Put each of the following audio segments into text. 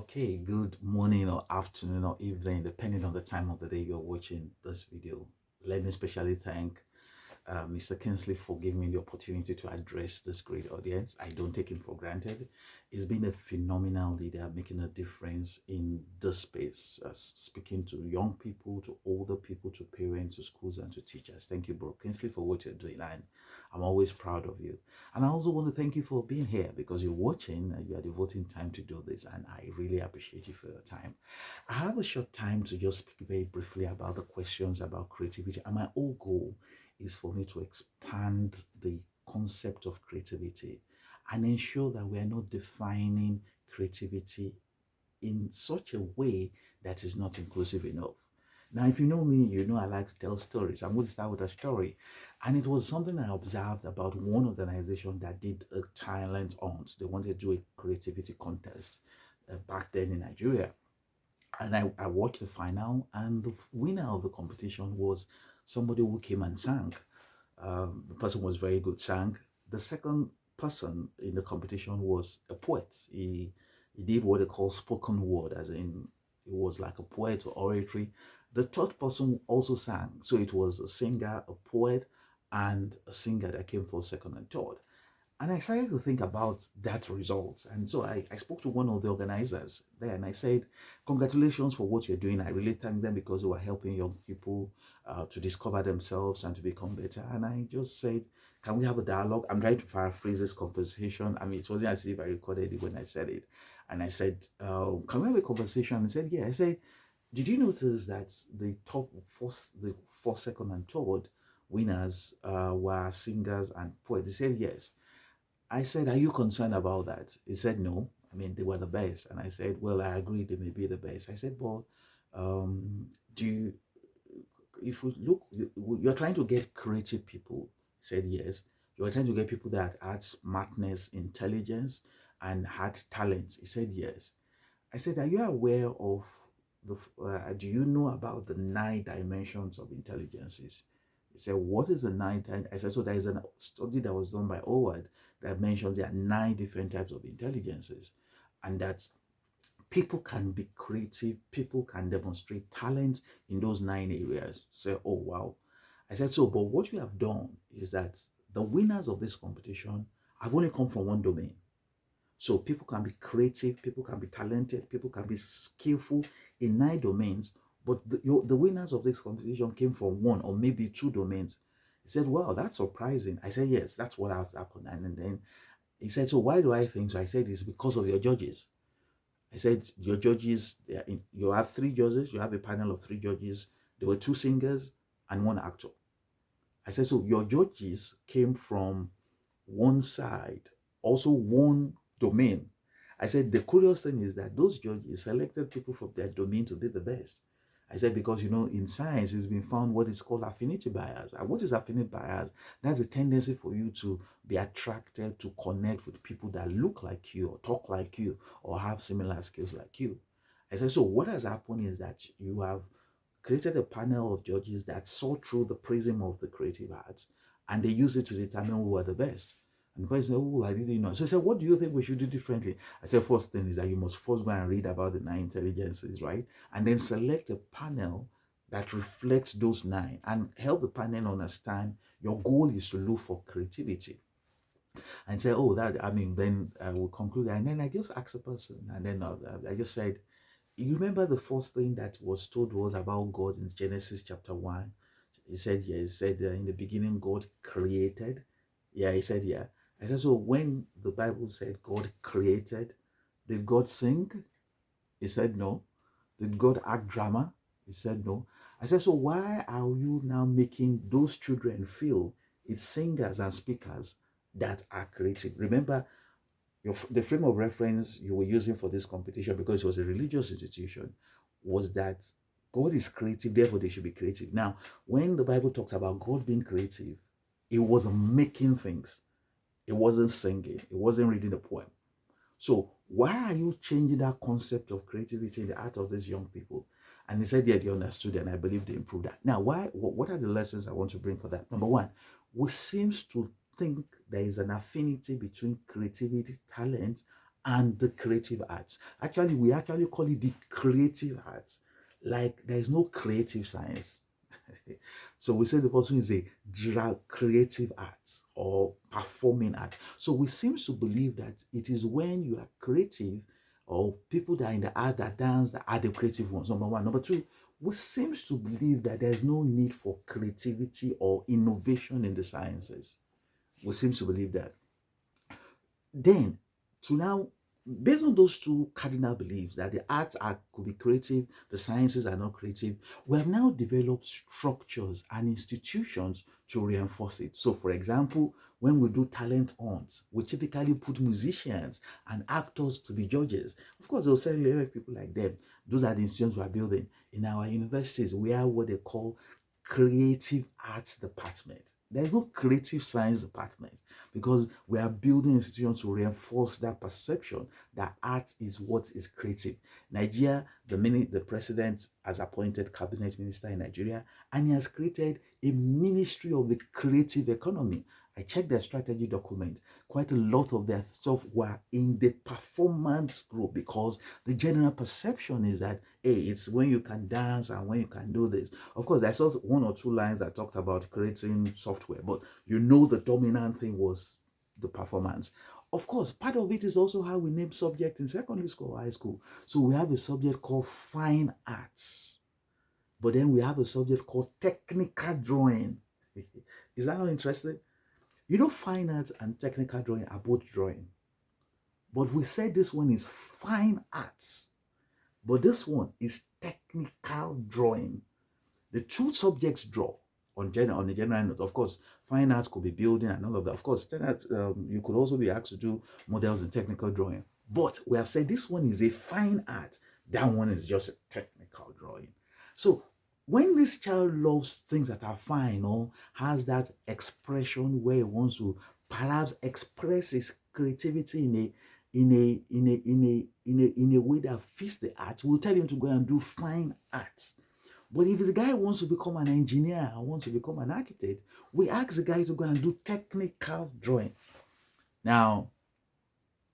Okay, good morning or afternoon or evening, depending on the time of the day you're watching this video. Let me especially thank Mr. Kinsley for giving me the opportunity to address this great audience. I don't take him for granted. He's been a phenomenal leader, making a difference in this space, speaking to young people, to older people, to parents, to schools, and to teachers. Thank you, bro Kinsley, for what you're doing. And I'm always proud of you. And I also want to thank you for being here because you're watching and you are devoting time to do this. And I really appreciate you for your time. I have a short time to just speak very briefly about the questions about creativity. And my whole goal is for me to expand the concept of creativity and ensure that we are not defining creativity in such a way that is not inclusive enough. Now, if you know me, you know I like to tell stories. I'm going to start with a story. And it was something I observed about one organization that did a talent hunt. They wanted to do a creativity contest back then in Nigeria. And I watched the final, and the winner of the competition was somebody who came and sang. The person was very good, sang. The second person in the competition was a poet. He did what they call spoken word, as in it was like a poet or oratory. The third person also sang. So it was a singer, a poet, and a singer that came for second and third. And I started to think about that result. And so I spoke to one of the organizers there and I said, congratulations for what you're doing. I really thank them because they were helping young people to discover themselves and to become better. And I just said, can we have a dialogue? I'm trying to paraphrase this conversation. I mean, it wasn't as if I recorded it when I said it. And I said, can we have a conversation? And he said, yeah. I said, did you notice that the first, second, and third winners were singers and poets? He said, yes. I said, are you concerned about that? He said, no. I mean, they were the best. And I said, well, I agree they may be the best. I said, well, do you, if we look, you're trying to get creative people. He said, yes. You're trying to get people that had smartness, intelligence, and had talent. He said, yes. I said, are you aware of do you know about the 9 dimensions of intelligences? He said, what is the 9 times? I said, so there is a study that was done by Howard that mentioned there are 9 different types of intelligences, and that people can be creative, people can demonstrate talent in those 9 areas. Say, oh, wow. I said, so, but what you have done is that the winners of this competition have only come from one domain. So people can be creative, people can be talented, people can be skillful in 9 domains, but the winners of this competition came from one or maybe 2 domains. He said, well, that's surprising. I said, yes, that's what has happened. And then he said, so why do I think so? I said, it's because of your judges. I said, your judges, you have 3 judges, you have a panel of 3 judges. There were 2 singers and 1 actor. I said, so your judges came from one side, also one domain. I said, the curious thing is that those judges selected people from their domain to be the best. I said, because, in science, it's been found what is called affinity bias. And what is affinity bias? That's a tendency for you to be attracted to connect with people that look like you or talk like you or have similar skills like you. I said, so what has happened is that you have created a panel of judges that saw through the prism of the creative arts and they use it to determine who are the best. And the person said, oh, I didn't know. So I said, what do you think we should do differently? I said, first thing is that you must first go and read about the 9 intelligences, right? And then select a panel that reflects those 9 and help the panel understand your goal is to look for creativity. And say, oh, that, I mean, then I will conclude. And then I just asked the person, and then I just said, you remember the first thing that was told was about God in Genesis chapter 1? He said, yeah. He said, in the beginning, God created. Yeah, he said, yeah. I said, so when the Bible said God created, did God sing? He said, no. Did God act drama? He said, no. I said, so why are you now making those children feel it's singers and speakers that are creative? Remember, the frame of reference you were using for this competition, because it was a religious institution, was that God is creative, therefore they should be creative. Now, when the Bible talks about God being creative, it wasn't making things. It wasn't singing. It wasn't reading a poem. So why are you changing that concept of creativity in the heart of these young people? And he said, yeah, they understood, and I believe they improved that. Now, what are the lessons I want to bring for that? Number one, we seems to think there is an affinity between creativity, talent, and the creative arts. Actually, we actually call it the creative arts. Like there is no creative science. So we say the person is a creative art or performing art. So we seem to believe that it is when you are creative or people that are in the art that dance that are the creative ones. Number one. Number two, we seem to believe that there's no need for creativity or innovation in the sciences. We seem to believe that. Then, to now, based on those two cardinal beliefs that the arts could be creative, the sciences are not creative, we have now developed structures and institutions to reinforce it. So, for example, when we do talent hunts, we typically put musicians and actors to be judges. Of course, they'll select people like them. Those are the institutions we are building. In our universities, we have what they call creative arts department. There's no creative science department because we are building institutions to reinforce that perception that art is what is creative. Nigeria, the president has appointed cabinet minister in Nigeria, and he has created a ministry of the creative economy. I checked their strategy document. Quite a lot of their stuff were in the performance group because the general perception is that, hey, it's when you can dance and when you can do this. Of course, I saw one or two lines that talked about creating software, but the dominant thing was the performance. Of course, part of it is also how we name subjects in secondary school or high school. So we have a subject called fine arts, but then we have a subject called technical drawing. Is that not interesting? Fine arts and technical drawing are both drawing. But we said this one is fine arts. But this one is technical drawing. The two subjects draw on a general note. Of course, fine arts could be building and all of that. Of course, you could also be asked to do models in technical drawing. But we have said this one is a fine art. That one is just a technical drawing. So when this child loves things that are fine or has that expression where he wants to perhaps express his creativity in a way that fits the art, we'll tell him to go and do fine art. But if the guy wants to become an engineer and wants to become an architect, we ask the guy to go and do technical drawing. Now,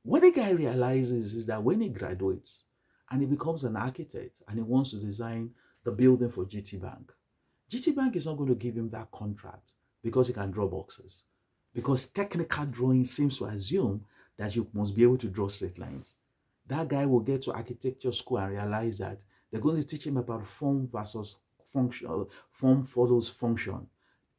what the guy realizes is that when he graduates and he becomes an architect and he wants to design the building for GT Bank is not going to give him that contract because he can draw boxes. Because technical drawing seems to assume that you must be able to draw straight lines. That guy will get to architecture school and realize that they're going to teach him about form versus function. Form follows function.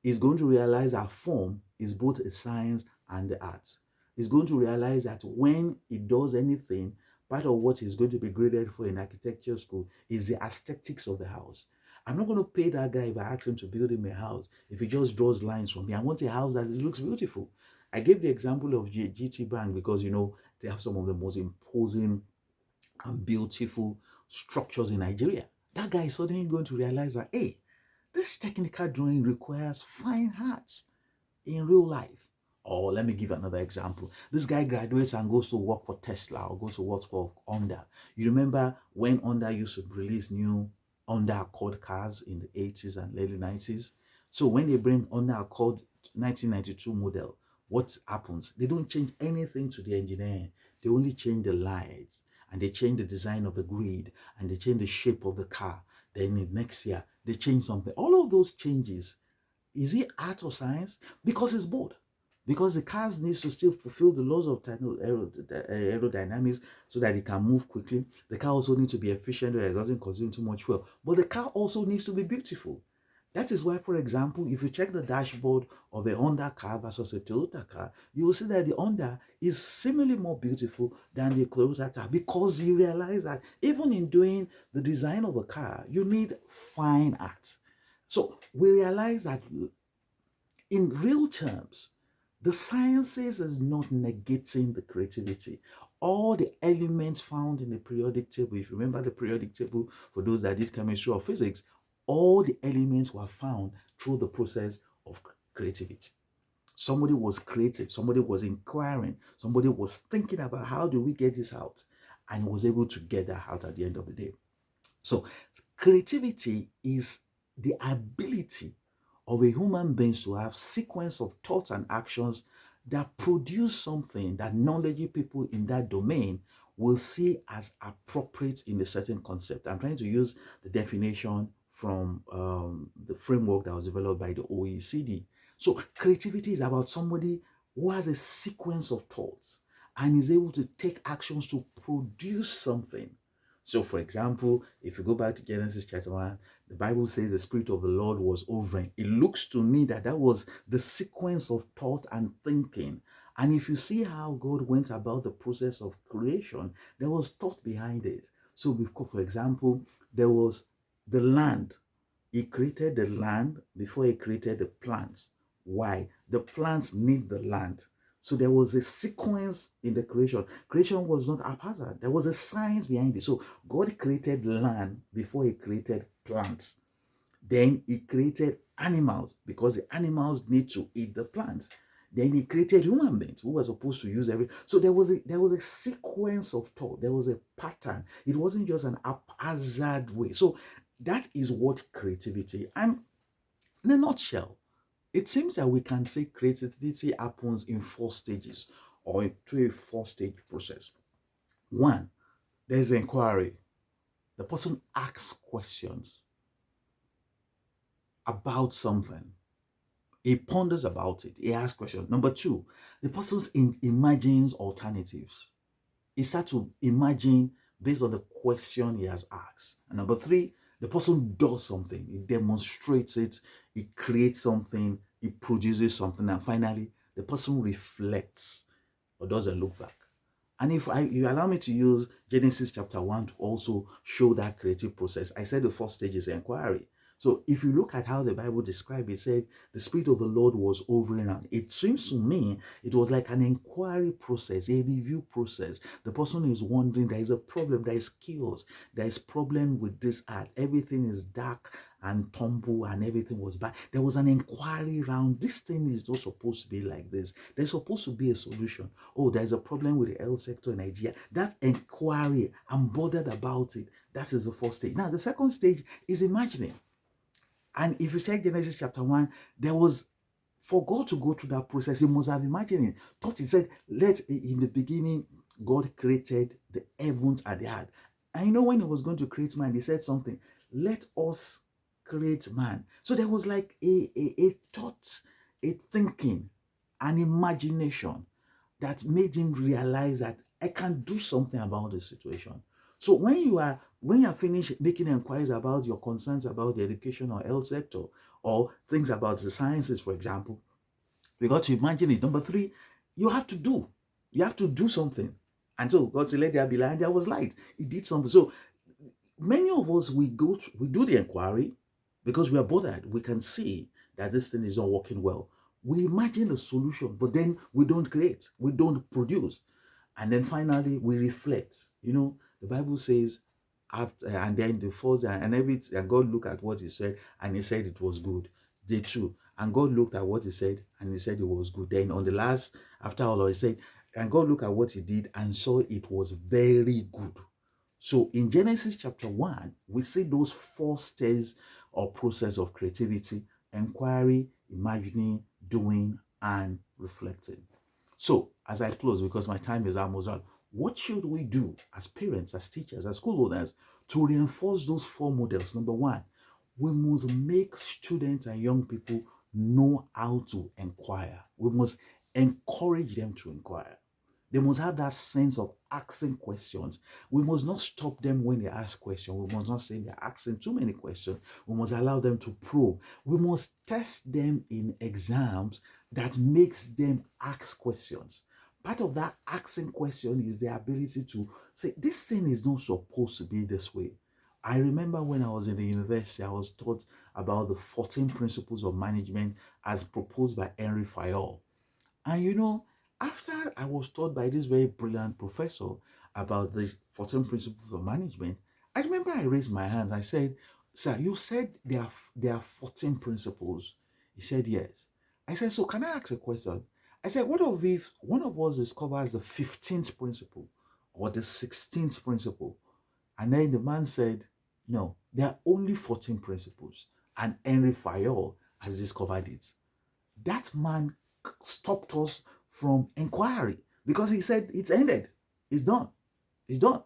He's going to realize that form is both a science and the art. He's going to realize that when he does anything, part of what he's going to be graded for in architecture school is the aesthetics of the house. I'm not going to pay that guy if I ask him to build him a house if he just draws lines from me. I want a house that looks beautiful. I gave the example of GT Bank because, they have some of the most imposing and beautiful structures in Nigeria. That guy is suddenly going to realize that, hey, this technical drawing requires fine arts in real life. Or let me give another example. This guy graduates and goes to work for Tesla or goes to work for Honda. You remember when Honda used to release new Honda Accord cars in the 80s and early 90s? So when they bring Honda Accord 1992 model, what happens? They don't change anything to the engineering. They only change the lights and they change the design of the grid and they change the shape of the car. Then in next year, they change something. All of those changes, is it art or science? Because it's both. Because the cars needs to still fulfill the laws of aerodynamics so that it can move quickly. The car also needs to be efficient so that it doesn't consume too much fuel. But the car also needs to be beautiful. That is why, for example, if you check the dashboard of a Honda car versus a Toyota car, you will see that the Honda is similarly more beautiful than the Toyota car because you realize that even in doing the design of a car, you need fine art. So we realize that in real terms, the sciences is not negating the creativity. All the elements found in the periodic table, if you remember the periodic table for those that did chemistry or physics, all the elements were found through the process of creativity. Somebody was creative, somebody was inquiring, somebody was thinking about how do we get this out, and was able to get that out at the end of the day. So creativity is the ability of a human being to have sequence of thoughts and actions that produce something that knowledgeable people in that domain will see as appropriate in a certain concept. I'm trying to use the definition from the framework that was developed by the OECD. So creativity is about somebody who has a sequence of thoughts and is able to take actions to produce something. So, for example, if you go back to Genesis chapter 1, the Bible says the Spirit of the Lord was hovering. It looks to me that that was the sequence of thought and thinking. And if you see how God went about the process of creation, there was thought behind it. So, for example, there was the land. He created the land before he created the plants. Why? The plants need the land. So there was a sequence in the creation. Creation was not haphazard. There was a science behind it. So God created land before he created plants. Then he created animals because the animals need to eat the plants. Then he created human beings who were supposed to use everything. So there was a sequence of thought. There was a pattern. It wasn't just an haphazard way. So that is what creativity. And in a nutshell, it seems that we can say creativity happens in 4 stages or through a 4-stage process. 1, there's inquiry. The person asks questions about something. He ponders about it. He asks questions. Number 2, the person imagines alternatives. He starts to imagine based on the question he has asked. And number 3, the person does something. He demonstrates it. He creates something. He produces something. And finally, the person reflects or does a look back. And if you allow me to use Genesis chapter 1 to also show that creative process, I said the first stage is inquiry. So if you look at how the Bible describes it, it said the Spirit of the Lord was hovering around. It seems to me it was like an inquiry process, a review process. The person is wondering, there is a problem, there is chaos, there is problem with this art. Everything is dark and tumble and everything was bad. There was an inquiry around, this thing is not supposed to be like this. There's supposed to be a solution. Oh, there's a problem with the health sector in Nigeria. That inquiry, I'm bothered about it. That is the first stage. Now, the second stage is imagining. And if you check Genesis chapter 1, there was, for God to go through that process, he must have imagined it. Thought he said, in the beginning, God created the heavens and the earth. And you know, when he was going to create man, he said something, let us create man. So there was like a thought, a thinking, an imagination that made him realize that I can do something about the situation. So when you are finished making inquiries about your concerns about the education or health sector or things about the sciences, for example, you got to imagine it. Number 3, you have to do something. And so God said, let there be light, and there was light. He did something. So many of us, we do the inquiry because we are bothered. We can see that this thing is not working well. We imagine a solution, but then we don't create, we don't produce. And then finally, we reflect. You know, the Bible says, after, and then the first, and God looked at what he said, and he said it was good. Day 2, and God looked at what he said, and he said it was good. Then on the last, after all, he said, and God looked at what he did and saw it was very good. So in Genesis chapter 1, we see those 4 stages or process of creativity: inquiry, imagining, doing, and reflecting. So as I close, because my time is almost done, what should we do as parents, as teachers, as school owners to reinforce those 4 models? Number 1, we must make students and young people know how to inquire. We must encourage them to inquire. They must have that sense of asking questions. We must not stop them when they ask questions. We must not say they're asking too many questions. We must allow them to probe. We must test them in exams that makes them ask questions. Part of that asking question is the ability to say, this thing is not supposed to be this way. I remember when I was in the university, I was taught about the 14 principles of management as proposed by Henry Fayol. And you know, after I was taught by this very brilliant professor about the 14 principles of management, I remember I raised my hand. I said, sir, you said there are 14 principles. He said, yes. I said, so can I ask a question? I said, what if one of us discovers the 15th principle or the 16th principle? And then the man said, no, there are only 14 principles. And Henry Fayol has discovered it. That man stopped us from inquiry, because he said it's ended, it's done, it's done.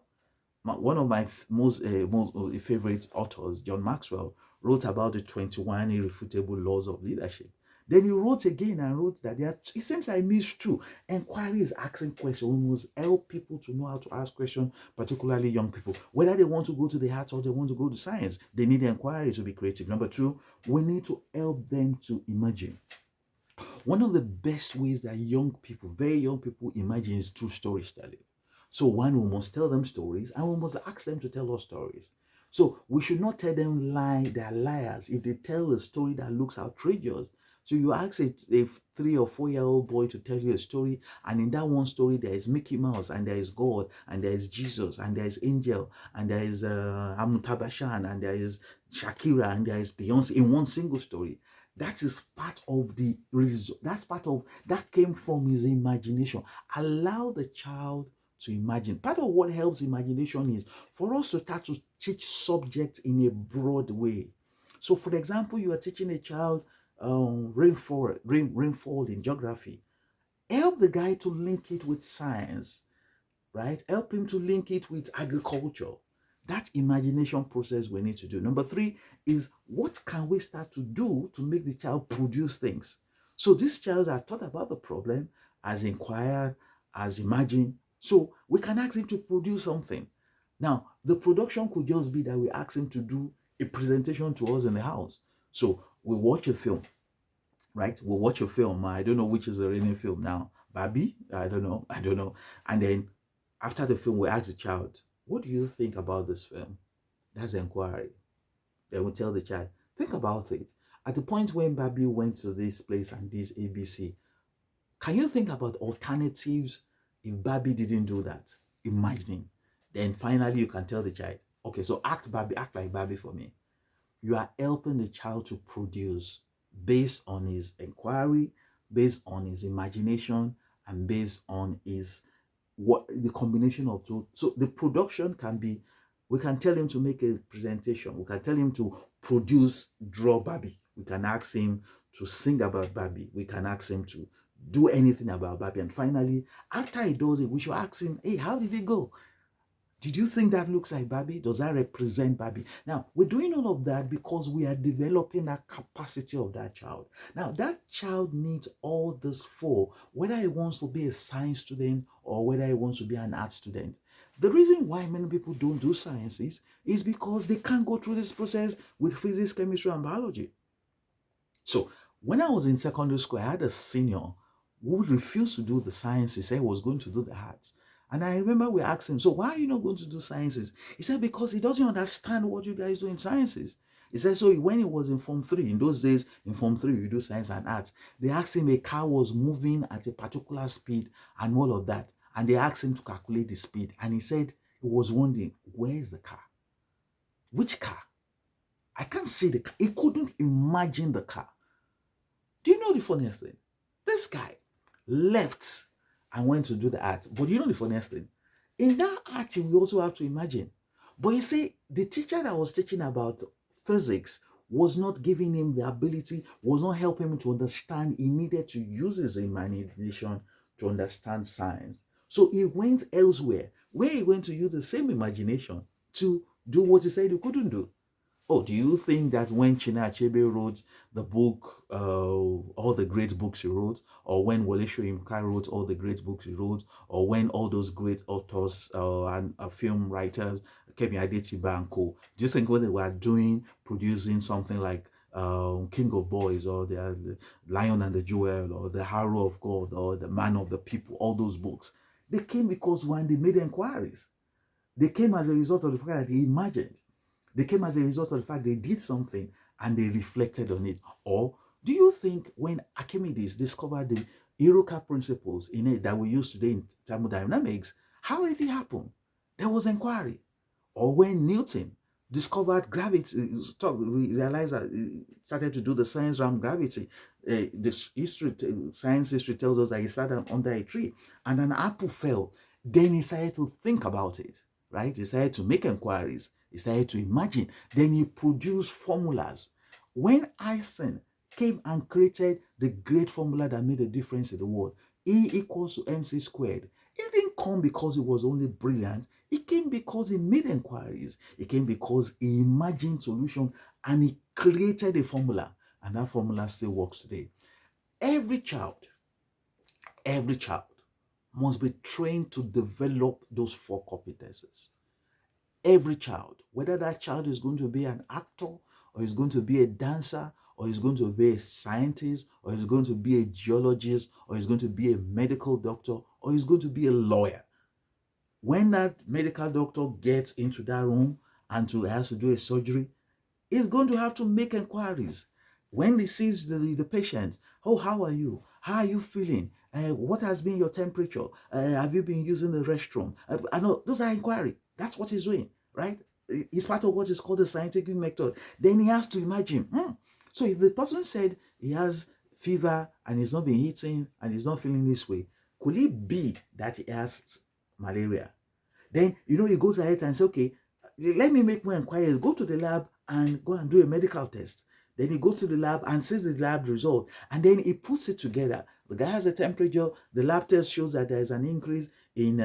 One of my most favorite authors, John Maxwell, wrote about the 21 irrefutable laws of leadership. Then he wrote again and wrote that it seems like it's true. Inquiry is asking questions. We must help people to know how to ask questions, particularly young people. Whether they want to go to the arts or they want to go to science, they need inquiry to be creative. Number two, we need to help them to imagine. One of the best ways that young people, very young people, imagine is through storytelling. So one, we must tell them stories, and we must ask them to tell us stories. So we should not tell them they're liars if they tell a story that looks outrageous. So you ask a 3 or 4-year-old boy to tell you a story, and in that one story there is Mickey Mouse, and there is God, and there is Jesus, and there is Angel, and there is Amitabh Bachchan, and there is Shakira, and there is Beyonce in one single story. That is part of the result. That's part of that came from his imagination. Allow the child to imagine. Part of what helps imagination is for us to start to teach subjects in a broad way. So, for example, you are teaching a child rainfall in geography. Help the guy to link it with science, right? Help him to link it with agriculture. That imagination process we need to do. Number three is, what can we start to do to make the child produce things? So this child has thought about the problem, has inquired, has imagined. So we can ask him to produce something. Now, the production could just be that we ask him to do a presentation to us in the house. So we watch a film, right? We'll watch a film. I don't know which is the reigning film now. Barbie? I don't know. And then after the film, we ask the child, what do you think about this film? That's inquiry. Then we tell the child, think about it. At the point when Barbie went to this place and this ABC, can you think about alternatives if Barbie didn't do that? Imagining. Then finally you can tell the child, okay, so act like Barbie for me. You are helping the child to produce based on his inquiry, based on his imagination, and based on his the combination of two. So the production can be, we can tell him to make a presentation, we can tell him to draw Barbie, we can ask him to sing about Barbie, we can ask him to do anything about Barbie, and finally, after he does it, we should ask him, hey, how did it go? Did you think that looks like Barbie? Does that represent Barbie? Now, we're doing all of that because we are developing that capacity of that child. Now, that child needs all this for whether he wants to be a science student or whether he wants to be an art student. The reason why many people don't do sciences is because they can't go through this process with physics, chemistry, and biology. So, when I was in secondary school, I had a senior who refused to do the sciences. He said he was going to do the arts. And I remember we asked him, so why are you not going to do sciences? He said, because he doesn't understand what you guys do in sciences. He said, so when he was in Form 3, in those days, in Form 3, you do science and arts. They asked him a car was moving at a particular speed and all of that. And they asked him to calculate the speed. And he said he was wondering, where is the car? Which car? I can't see the car. He couldn't imagine the car. Do you know the funniest thing? This guy left and went to do the art. But you know the funniest thing? In that art, we also have to imagine. But you see, the teacher that was teaching about physics was not giving him the ability, was not helping him to understand. He needed to use his imagination to understand science. So he went elsewhere, where he went to use the same imagination to do what he said he couldn't do. Oh, do you think that when Chinua Achebe wrote the book, all the great books he wrote, or when Wole Soyinka wrote all the great books he wrote, or when all those great authors and film writers, Kemi Adetiba and co, do you think what they were doing, producing something like King of Boys, or the Lion and the Jewel, or the Harrow of God, or the Man of the People, all those books, they came because when they made inquiries, they came as a result of the fact that they imagined. They came as a result of the fact they did something and they reflected on it. Or do you think when Archimedes discovered the Iroka principles in it that we use today in thermodynamics, how did it happen? There was inquiry. Or when Newton discovered gravity, realized that started to do the science around gravity. Science history tells us that he sat under a tree and an apple fell. Then he started to think about it, right? He started to make inquiries. He started to imagine. Then he produced formulas. When Einstein came and created the great formula that made a difference in the world, E equals to MC squared. It didn't come because he was only brilliant. It came because he made inquiries. It came because he imagined solution and he created a formula. And that formula still works today. Every child must be trained to develop those four competences. Every child, whether that child is going to be an actor, or is going to be a dancer, or is going to be a scientist, or is going to be a geologist, or is going to be a medical doctor, or is going to be a lawyer. When that medical doctor gets into that room and has to do a surgery, he's going to have to make inquiries. When he sees the patient, oh, how are you? How are you feeling? What has been your temperature? Have you been using the restroom? I know those are inquiry. That's what he's doing, right? It's part of what is called the scientific method. Then he has to imagine. So if the person said he has fever and he's not been eating and he's not feeling this way, could it be that he has malaria? Then, he goes ahead and says, okay, let me make more inquiries. Go to the lab and go and do a medical test. Then he goes to the lab and sees the lab result. And then he puts it together. The guy has a temperature. The lab test shows that there is an increase in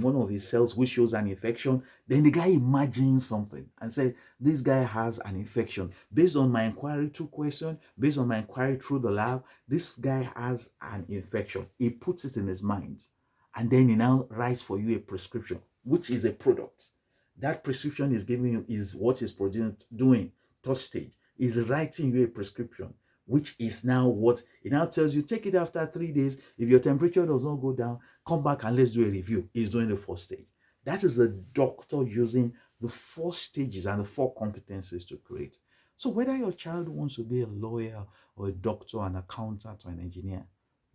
one of his cells, which shows an infection. Then the guy imagines something and said, this guy has an infection. Based on my inquiry through question, based on my inquiry through the lab, this guy has an infection. He puts it in his mind. And then he now writes for you a prescription, which is a product. That prescription is giving you is what is doing. Third stage is writing you a prescription, which is now what it now tells you. Take it after 3 days. If your temperature does not go down, come back and let's do a review. He's doing the fourth stage. That is a doctor using the 4 stages and the 4 competencies to create. So whether your child wants to be a lawyer or a doctor, an accountant, or an engineer,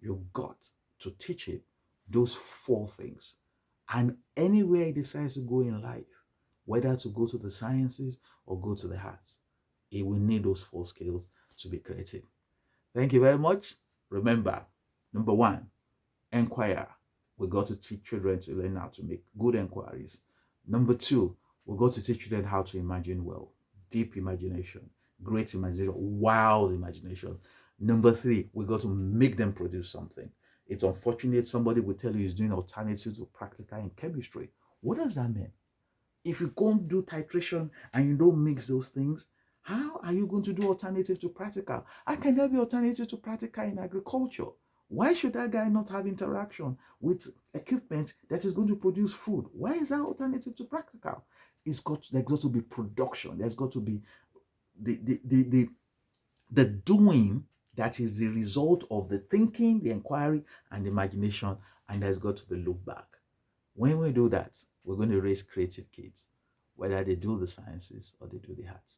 you've got to teach it those 4 things. And anywhere he decides to go in life, whether to go to the sciences or go to the arts, he will need those 4 skills to be creative. Thank you very much. Remember, number 1, inquire. We got to teach children to learn how to make good inquiries. Number 2, we got to teach children how to imagine well. Deep imagination, great imagination, wild imagination. Number 3, we got to make them produce something. It's unfortunate somebody will tell you he's doing alternatives to practical in chemistry. What does that mean? If you can't do titration and you don't mix those things, how are you going to do alternative to practical? How can there be alternative to practical in agriculture? Why should that guy not have interaction with equipment that is going to produce food? Why is that alternative to practical? There's got to be production. There's got to be the doing that is the result of the thinking, the inquiry, and the imagination, and there's got to be look back. When we do that, we're going to raise creative kids, whether they do the sciences or they do the arts.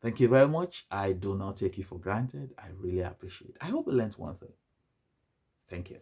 Thank you very much. I do not take it for granted. I really appreciate it. I hope you learned one thing. Thank you.